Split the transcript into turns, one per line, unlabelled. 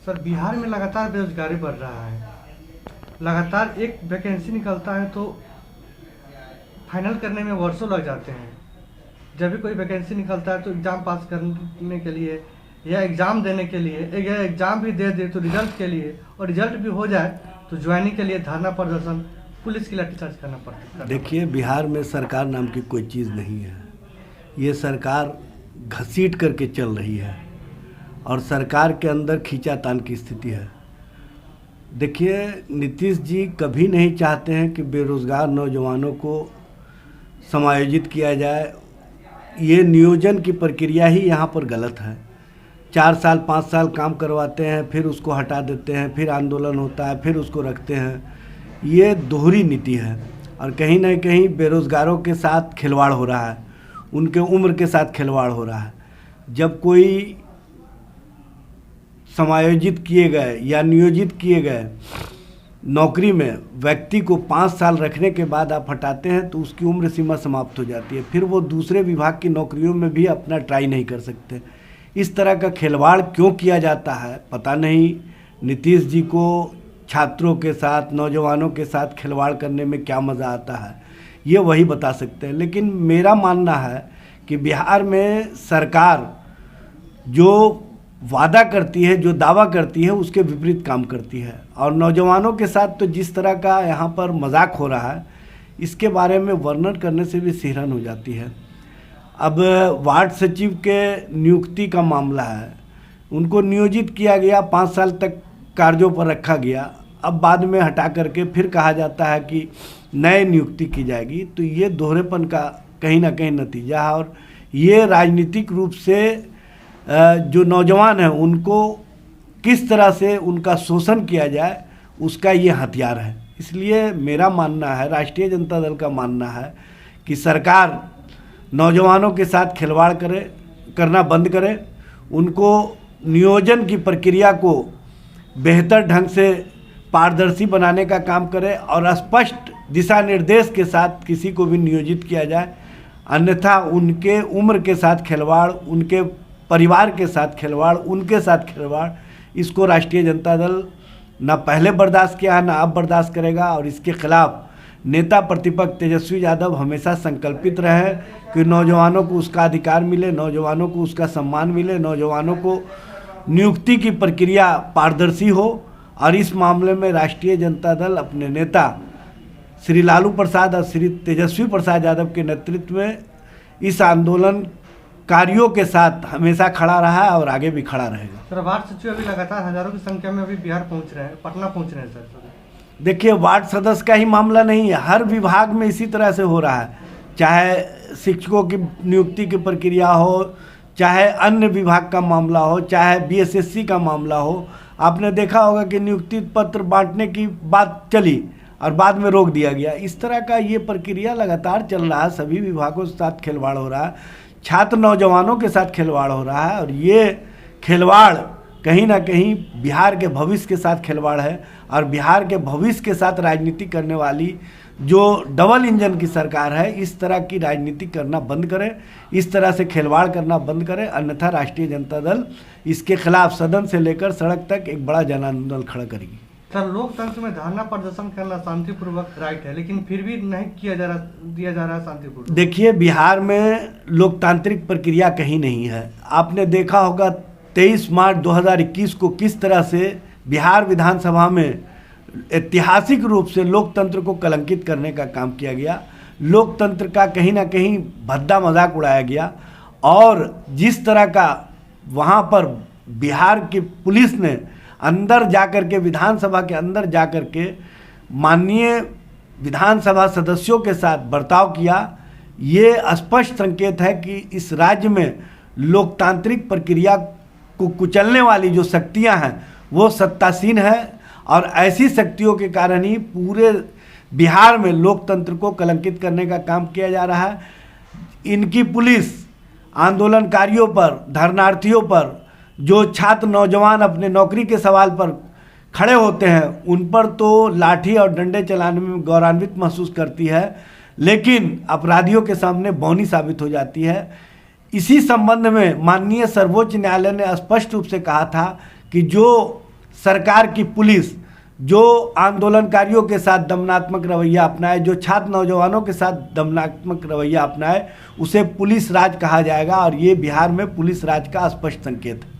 Sir, Bihar में लगातार बेरोजगारी बढ़ रहा है। लगातार एक वैकेंसी निकलता है तो फाइनल करने में वर्षों लग जाते हैं। जब भी कोई वैकेंसी निकलता है तो एग्ज़ाम पास करने के लिए या एग्ज़ाम देने के लिए, या एग्ज़ाम भी दे तो रिजल्ट के लिए, और रिजल्ट भी हो जाए तो ज्वाइनिंग के लिए धरना प्रदर्शन, पुलिस की लाठीचार्ज करना पड़ता है।
देखिए, बिहार में सरकार नाम की कोई चीज़ नहीं है। ये सरकार घसीट करके चल रही है और सरकार के अंदर खींचातान की स्थिति है। देखिए, नीतीश जी कभी नहीं चाहते हैं कि बेरोज़गार नौजवानों को समायोजित किया जाए। ये नियोजन की प्रक्रिया ही यहाँ पर गलत है। 4 साल 5 साल काम करवाते हैं, फिर उसको हटा देते हैं, फिर आंदोलन होता है, फिर उसको रखते हैं। ये दोहरी नीति है और कहीं ना कहीं बेरोज़गारों के साथ खिलवाड़ हो रहा है, उनके उम्र के साथ खिलवाड़ हो रहा है। जब कोई समायोजित किए गए या नियोजित किए गए नौकरी में व्यक्ति को 5 साल रखने के बाद आप हटाते हैं तो उसकी उम्र सीमा समाप्त हो जाती है, फिर वो दूसरे विभाग की नौकरियों में भी अपना ट्राई नहीं कर सकते। इस तरह का खिलवाड़ क्यों किया जाता है पता नहीं। नीतीश जी को छात्रों के साथ, नौजवानों के साथ खिलवाड़ करने में क्या मज़ा आता है, ये वही बता सकते हैं। लेकिन मेरा मानना है कि बिहार में सरकार जो वादा करती है, जो दावा करती है, उसके विपरीत काम करती है। और नौजवानों के साथ तो जिस तरह का यहाँ पर मजाक हो रहा है, इसके बारे में वर्णन करने से भी सिहरन हो जाती है। अब वार्ड सचिव के नियुक्ति का मामला है, उनको नियोजित किया गया, 5 साल तक कार्यों पर रखा गया, अब बाद में हटा करके फिर कहा जाता है कि नए नियुक्ति की जाएगी। तो ये दोहरेपन का कहीं ना कहीं नतीजा है और ये राजनीतिक रूप से जो नौजवान हैं उनको किस तरह से उनका शोषण किया जाए, उसका ये हथियार है। इसलिए मेरा मानना है, राष्ट्रीय जनता दल का मानना है कि सरकार नौजवानों के साथ खिलवाड़ करना बंद करे, उनको नियोजन की प्रक्रिया को बेहतर ढंग से पारदर्शी बनाने का काम करे और स्पष्ट दिशा निर्देश के साथ किसी को भी नियोजित किया जाए। अन्यथा उनके उम्र के साथ खिलवाड़, उनके परिवार के साथ खिलवाड़, उनके साथ खिलवाड़, इसको राष्ट्रीय जनता दल ना पहले बर्दाश्त किया है, ना अब बर्दाश्त करेगा। और इसके खिलाफ नेता प्रतिपक्ष तेजस्वी यादव हमेशा संकल्पित रहे कि नौजवानों को उसका अधिकार मिले, नौजवानों को उसका सम्मान मिले, नौजवानों को नियुक्ति की प्रक्रिया पारदर्शी हो। और इस मामले में राष्ट्रीय जनता दल अपने नेता श्री लालू प्रसाद और श्री तेजस्वी प्रसाद यादव के नेतृत्व में इस आंदोलन कार्यों के साथ हमेशा खड़ा रहा है और आगे भी खड़ा रहेगा।
सर, वार्ड सचिव अभी लगातार हजारों की संख्या में अभी बिहार पहुंच रहे हैं, पटना पहुंच रहे हैं। सर,
देखिए, वार्ड सदस्य का ही मामला नहीं है, हर विभाग में इसी तरह से हो रहा है। चाहे शिक्षकों की नियुक्ति की प्रक्रिया हो, चाहे अन्य विभाग का मामला हो, चाहे बीएसएससी का मामला हो। आपने देखा होगा कि नियुक्ति पत्र बांटने की बात चली और बाद में रोक दिया गया। इस तरह का ये प्रक्रिया लगातार चल रहा है, सभी विभागों के साथ खिलवाड़ हो रहा है, छात्र नौजवानों के साथ खिलवाड़ हो रहा है। और ये खिलवाड़ कहीं ना कहीं बिहार के भविष्य के साथ खिलवाड़ है और बिहार के भविष्य के साथ राजनीति करने वाली जो डबल इंजन की सरकार है, इस तरह की राजनीति करना बंद करे, इस तरह से खिलवाड़ करना बंद करे। अन्यथा राष्ट्रीय जनता दल इसके खिलाफ सदन से लेकर सड़क तक एक बड़ा जन आंदोलन खड़ा करेगी।
सर, लोकतंत्र में धरना प्रदर्शन करना शांतिपूर्वक राइट है, लेकिन फिर भी नहीं दिया जा रहा है शांतिपूर्वक।
देखिए, बिहार में लोकतांत्रिक प्रक्रिया कहीं नहीं है। आपने देखा होगा 23 मार्च 2021 को किस तरह से बिहार विधानसभा में ऐतिहासिक रूप से लोकतंत्र को कलंकित करने का काम किया गया। लोकतंत्र का कहीं ना कहीं भद्दा मजाक उड़ाया गया और जिस तरह का वहाँ पर बिहार की पुलिस ने अंदर जाकर के, विधानसभा के अंदर जाकर के माननीय विधानसभा सदस्यों के साथ बर्ताव किया, ये स्पष्ट संकेत है कि इस राज्य में लोकतांत्रिक प्रक्रिया को कुचलने वाली जो शक्तियां हैं वो सत्तासीन है। और ऐसी शक्तियों के कारण ही पूरे बिहार में लोकतंत्र को कलंकित करने का काम किया जा रहा है। इनकी पुलिस आंदोलनकारियों पर, धरनार्थियों पर, जो छात्र नौजवान अपने नौकरी के सवाल पर खड़े होते हैं, उन पर तो लाठी और डंडे चलाने में गौरवान्वित महसूस करती है, लेकिन अपराधियों के सामने बौनी साबित हो जाती है। इसी संबंध में माननीय सर्वोच्च न्यायालय ने स्पष्ट रूप से कहा था कि जो सरकार की पुलिस जो आंदोलनकारियों के साथ दमनात्मक रवैया अपनाए, जो छात्र नौजवानों के साथ दमनात्मक रवैया अपनाए, उसे पुलिस राज कहा जाएगा और ये बिहार में पुलिस राज का स्पष्ट संकेत है।